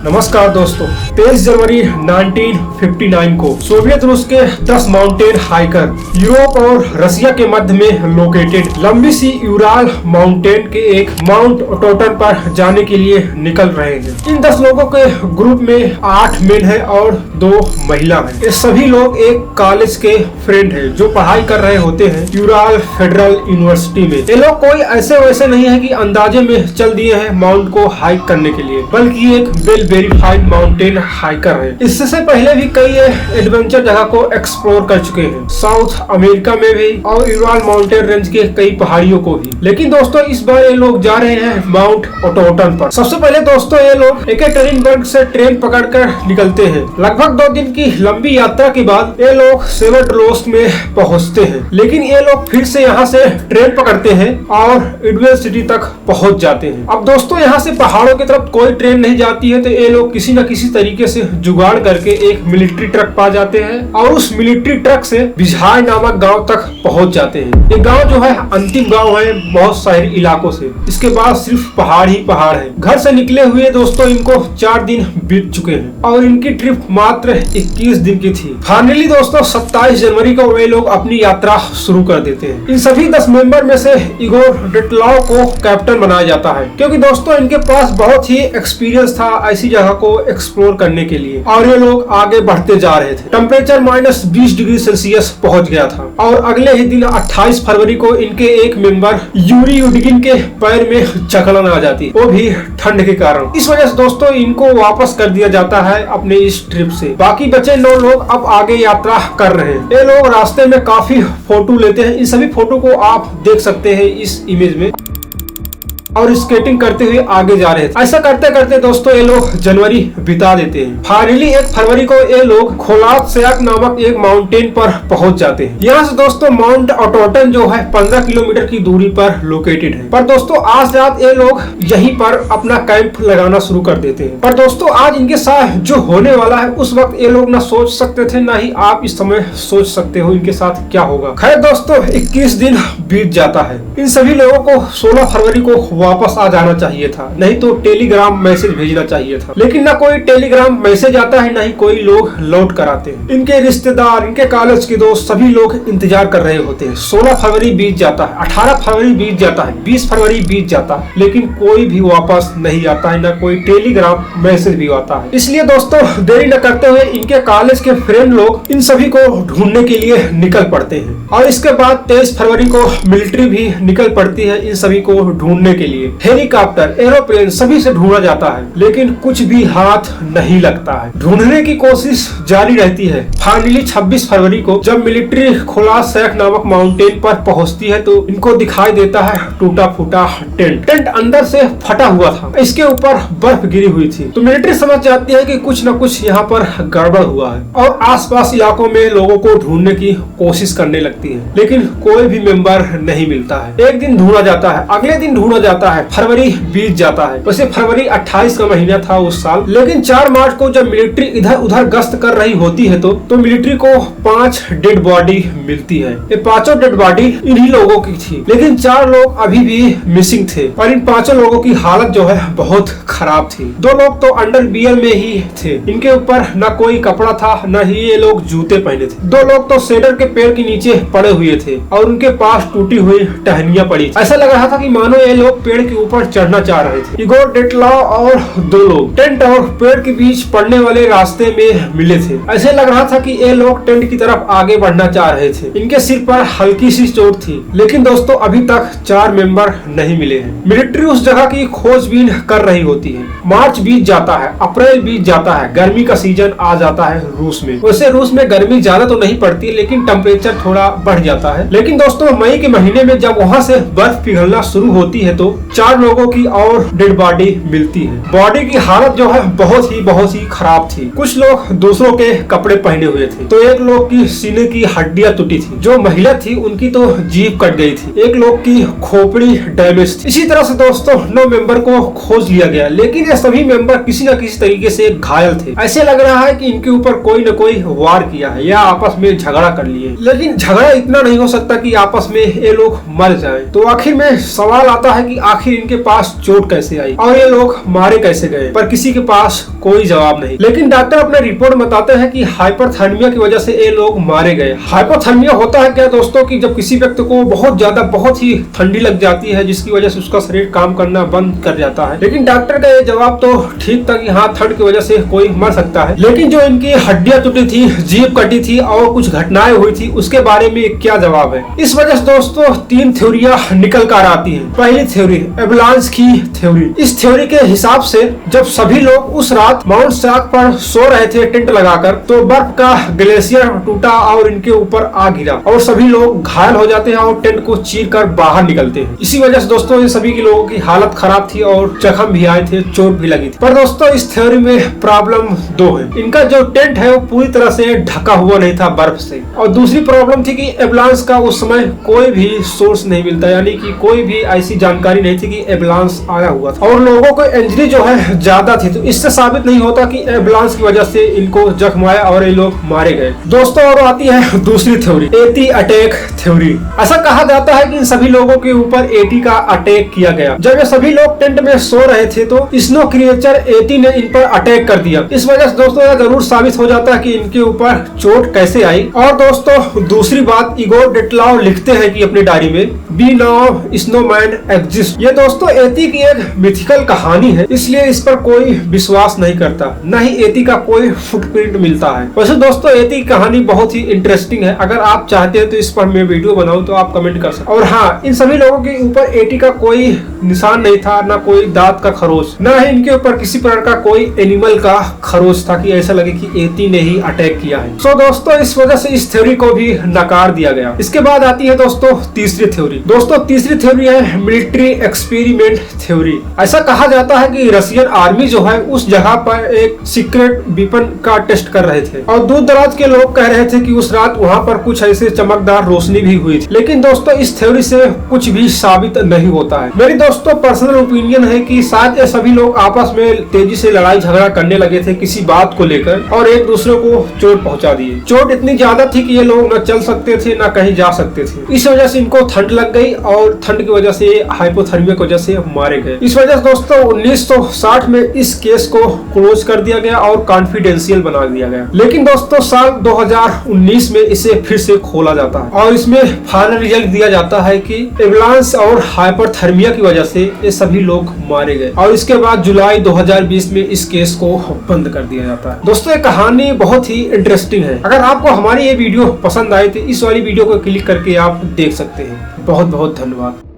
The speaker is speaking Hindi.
नमस्कार दोस्तों, 23 जनवरी 1959 को सोवियत रूस के 10 माउंटेन हाइकर यूरोप और रशिया के मध्य में लोकेटेड लंबी सी यूराल माउंटेन के एक माउंट टोटन पर जाने के लिए निकल रहे हैं। इन 10 लोगों के ग्रुप में 8 मेन है और 2 महिला है। ये सभी लोग एक कॉलेज के फ्रेंड है जो पढ़ाई कर रहे होते हैं यूराल फेडरल यूनिवर्सिटी में। ये लोग कोई ऐसे वैसे नहीं है कि अंदाजे में चल दिए हैं माउंट को हाइक करने के लिए, बल्कि एक वेल वेरीफाइड माउंटेन हाइकर है। इससे पहले भी कई एडवेंचर जगह को एक्सप्लोर कर चुके हैं, साउथ अमेरिका में भी और यूराल माउंटेन रेंज के कई पहाड़ियों को भी। लेकिन दोस्तों इस बार ये लोग जा रहे हैं माउंट टोटन पर। सबसे पहले दोस्तों ये लोग एकटेरिनबर्ग से ट्रेन पकड़कर निकलते हैं। लगभग 2 दिन की लंबी यात्रा के बाद ये लोग सेवरडोलोस्क में पहुंचते हैं। लेकिन ये लोग फिर से यहाँ से ट्रेन पकड़ते हैं और इडवेल सिटी तक पहुंच जाते हैं। अब दोस्तों यहाँ से पहाड़ों की तरफ कोई ट्रेन नहीं जाती है, तो ये लोग किसी न किसी तरीके से जुगाड़ करके एक मिलिट्री ट्रक पा जाते हैं और उस मिलिट्री ट्रक से बिझाय नामक गांव तक पहुंच जाते हैं। ये गांव जो है अंतिम गांव है बहुत शहरी इलाकों से। इसके बाद सिर्फ पहाड़ ही पहाड़ है। घर से निकले हुए दोस्तों इनको 4 दिन बीत चुके हैं और इनकी ट्रिप मात्र 21 दिन की थी। फाइनली दोस्तों 27 जनवरी को वे लोग अपनी यात्रा शुरू कर देते हैं। इन सभी 10 मेंबर में से इगोर डेटलाव को कैप्टन बनाया जाता है, क्योंकि दोस्तों इनके पास बहुत ही एक्सपीरियंस था ऐसी जगह को एक्सप्लोर करने के लिए और ये लोग आगे बढ़ते जा रहे थे। टेम्परेचर -20 डिग्री सेल्सियस पहुंच गया था और अगले ही दिन 28 फरवरी को इनके एक मेंबर यूरी युडगिन के पैर में जकड़न आ जाती, वो भी ठंड के कारण। इस वजह से दोस्तों इनको वापस कर दिया जाता है अपने इस ट्रिप से। बाकी बचे 9 लोग अब आगे यात्रा कर रहे हैं। ये लोग रास्ते में काफी फोटो लेते हैं। इन सभी फोटो को आप देख सकते हैं इस इमेज में, और स्केटिंग करते हुए आगे जा रहे थे। ऐसा करते करते दोस्तों ये लोग जनवरी बिता देते हैं। फाइनली 1 फरवरी को ये लोग खोलात सयाक नामक एक माउंटेन पर पहुंच जाते हैं। यहाँ से दोस्तों माउंट टोटन जो है 15 किलोमीटर की दूरी पर लोकेटेड है। पर दोस्तों आज रात ये लोग यहीं पर अपना कैंप लगाना शुरू कर देते हैं। पर दोस्तों आज इनके साथ जो होने वाला है उस वक्त ये लोग ना सोच सकते थे, ना ही आप इस समय सोच सकते हो इनके साथ क्या होगा। खैर दोस्तों 21 दिन बीत जाता है। इन सभी लोगों को 16 फरवरी को वापस आ जाना चाहिए था, नहीं तो टेलीग्राम मैसेज भेजना चाहिए था। लेकिन ना कोई टेलीग्राम मैसेज आता है, ना ही कोई लोग लौट कर आते हैं। इनके रिश्तेदार, इनके कॉलेज के दोस्त सभी लोग इंतजार कर रहे होते हैं। 16 फरवरी बीत जाता है, 18 फरवरी बीत जाता है, 20 फरवरी बीत जाता है, लेकिन कोई भी वापस नहीं आता है, ना कोई टेलीग्राम मैसेज भी आता है। इसलिए दोस्तों देरी न करते हुए इनके कॉलेज के फ्रेंड लोग इन सभी को ढूंढने के लिए निकल पड़ते हैं। और इसके बाद 23 फरवरी को मिलिट्री भी निकल पड़ती है इन सभी को ढूंढने के लिए। हेलीकॉप्टर, एरोप्लेन सभी से ढूंढा जाता है, लेकिन कुछ भी हाथ नहीं लगता है। ढूंढने की कोशिश जारी रहती है। फाइनली 26 फरवरी को जब मिलिट्री खोलात सयाक नामक माउंटेन पर पहुंचती है तो इनको दिखाई देता है टूटा फूटा टेंट। टेंट अंदर से फटा हुआ था, इसके ऊपर बर्फ गिरी हुई थी। तो मिलिट्री समझ जाती है कि कुछ न कुछ यहाँ पर गड़बड़ हुआ है और आसपास इलाकों में लोगों को ढूंढने की कोशिश करने लगती है, लेकिन कोई भी मेंबर नहीं मिलता है। एक दिन ढूंढा जाता है, अगले दिन ढूंढा जाता है, फरवरी बीत जाता है। वैसे फरवरी 28 का महीना था उस साल, लेकिन 4 मार्च को जब मिलिट्री इधर उधर गश्त कर रही होती है तो मिलिट्री को 5 डेड बॉडी मिलती है। ये 5 डेड बॉडी इन्हीं लोगों की थी, लेकिन 4 लोग अभी भी मिसिंग थे और इन 5 लोगों की हालत जो है बहुत खराब थी। 2 लोग तो अंडरवियर में ही थे, इनके ऊपर न कोई कपड़ा था, न ही ये लोग जूते पहने थे। 2 लोग तो सेडर के पेड़ के नीचे पड़े हुए थे और उनके पास टूटी हुई टहनियां पड़ी। ऐसा लग रहा था कि मानो ये लोग पेड़ के ऊपर चढ़ना चाह रहे थे। इगोर डेटलाव और 2 लोग टेंट और पेड़ के बीच पड़ने वाले रास्ते में मिले थे। ऐसे लग रहा था कि ये लोग टेंट की तरफ आगे बढ़ना चाह रहे थे। इनके सिर पर हल्की सी चोट थी, लेकिन दोस्तों अभी तक 4 मेंबर नहीं मिले हैं। मिलिट्री उस जगह की खोजबीन कर रही होती है। मार्च बीत जाता है, अप्रैल बीत जाता है, गर्मी का सीजन आ जाता है रूस में। वैसे रूस में गर्मी ज्यादा तो नहीं पड़ती, लेकिन टेम्परेचर थोड़ा बढ़ जाता है। लेकिन दोस्तों मई के महीने में जब वहाँ से बर्फ पिघलना शुरू होती है तो 4 लोगों की और डेड बॉडी मिलती है। बॉडी की हालत जो है बहुत ही खराब थी। कुछ लोग दूसरों के कपड़े पहने हुए थे, तो एक लोग की सीने की हड्डियां टूटी थी। जो महिला थी उनकी तो जीभ कट गई थी। एक लोग की खोपड़ी डैमेज थी। इसी तरह से दोस्तों 9 मेंबर को खोज लिया गया, लेकिन ये सभी मेंबर किसी न किसी तरीके से घायल थे। ऐसे लग रहा है कि इनके ऊपर कोई न कोई वार किया है या आपस में झगड़ा कर लिए। लेकिन झगड़ा इतना नहीं हो सकता कि आपस में ये लोग मर जाएं। तो आखिर में सवाल आता है कि आखिर इनके पास चोट कैसे आई और ये लोग मारे कैसे गए, पर किसी के पास कोई जवाब नहीं। लेकिन डॉक्टर अपने रिपोर्ट में बताते हैं कि हाइपरथर्मिया की वजह से ये लोग मारे गए। हाइपरथर्मिया होता है क्या दोस्तों कि जब किसी व्यक्ति को बहुत ही ठंडी लग जाती है, जिसकी वजह से उसका शरीर काम करना बंद कर जाता है। लेकिन डॉक्टर का ये जवाब तो ठीक था कि हाँ, ठंड की वजह से कोई मर सकता है, लेकिन जो इनकी हड्डियां टूटी थी, जीभ कटी थी और कुछ घटनाएं हुई थी, उसके बारे में क्या जवाब है। इस वजह से दोस्तों 3 थ्योरियां निकल कर आती हैं। पहली थ्योरी एवलांच की थ्योरी। इस थ्योरी के हिसाब से जब सभी लोग उस रात माउंट शार्क पर सो रहे थे टेंट लगाकर, तो बर्फ का ग्लेशियर टूटा और इनके ऊपर आ गिरा और सभी लोग घायल हो जाते हैं और टेंट को चीर कर बाहर निकलते हैं। इसी वजह से दोस्तों ये सभी के लोगों की हालत खराब थी और जख्म भी आए थे, चोट भी लगी थी। पर दोस्तों इस थ्योरी में प्रॉब्लम 2 है। इनका जो टेंट है वो पूरी तरह से ढका हुआ नहीं था बर्फ से, और दूसरी प्रॉब्लम थी कि एवलांच का उस समय कोई भी सोर्स नहीं मिलता, यानी कि कोई भी ऐसी जानकारी नहीं थी कि एवलांच आया हुआ था, और लोगों को इंजरी जो है ज्यादा थी, तो इससे साबित नहीं होता कि एवलांच की वजह से इनको जख्म आया और ये लोग मारे गए। दोस्तों और आती है दूसरी थ्योरी, एटी अटैक थ्योरी। ऐसा कहा जाता है कि इन सभी लोगों के ऊपर एटी का अटैक किया गया। जब ये सभी लोग टेंट में सो रहे थे तो स्नो क्रिएचर एटी ने इन पर अटैक कर दिया। इस वजह से दोस्तों यह जरूर साबित हो जाता है कि इनके ऊपर चोट कैसे आई। और दोस्तों दूसरी बात, इगोर डेटलाव लिखते हैं कि अपनी डायरी में, बी नाउ स्नोमैन एग्जिस्ट। ये दोस्तों एटी की एक मिथिकल कहानी है, इसलिए इस पर कोई विश्वास नहीं करता, न ही एटी का कोई फुटप्रिंट मिलता है। वैसे दोस्तों एटी की कहानी बहुत ही इंटरेस्टिंग है, अगर आप चाहते हैं तो इस पर मैं वीडियो बनाऊं तो आप कमेंट कर सकते। और हाँ, इन सभी लोगों के ऊपर एटी का कोई निशान नहीं था, ना कोई दांत का खरोच, ना ही इनके ऊपर किसी प्रकार का कोई एनिमल का खरोच था कि ऐसा लगे कि एटी ने ही अटैक किया है। सो दोस्तों इस वजह से इस थ्योरी को भी नकार दिया गया। इसके बाद आती है दोस्तों तीसरी थ्योरी। दोस्तों तीसरी थ्योरी है मिलिट्री एक्सपेरिमेंट थ्योरी। ऐसा कहा जाता है कि रशियन आर्मी जो है उस जगह पर एक सीक्रेट वेपन का टेस्ट कर रहे थे, और दूर दराज के लोग कह रहे थे कि उस रात वहाँ पर कुछ ऐसे चमकदार रोशनी भी हुई थी। लेकिन दोस्तों इस थ्योरी से कुछ भी साबित नहीं होता है। मेरी दोस्तों पर्सनल ओपिनियन है कि शायद ये सभी लोग आपस में तेजी से लड़ाई झगड़ा करने लगे थे किसी बात को लेकर, और एक दूसरे को चोट पहुंचा दिए। चोट इतनी ज्यादा थी कि ये लोग न चल सकते थे न कहीं जा सकते थे। इस वजह से इनको ठंड लग गई और ठंड की वजह से हाइपोथर्मिया की वजह से मारे गए। इस वजह से दोस्तों 1960 में इस केस को क्लोज कर दिया गया और कॉन्फिडेंशियल बना दिया गया। लेकिन दोस्तों साल 2019 में इसे फिर से खोला जाता है और इसमें फाइनल रिजल्ट दिया जाता है कि एवलांच और हाइपरथर्मिया की वजह से ये सभी लोग मारे गए, और इसके बाद जुलाई 2020 में इस केस को बंद कर दिया जाता है। दोस्तों ये कहानी बहुत ही इंटरेस्टिंग है। अगर आपको हमारी ये वीडियो पसंद आए तो इस वाली वीडियो को क्लिक करके आप देख सकते हैं। बहुत बहुत धन्यवाद।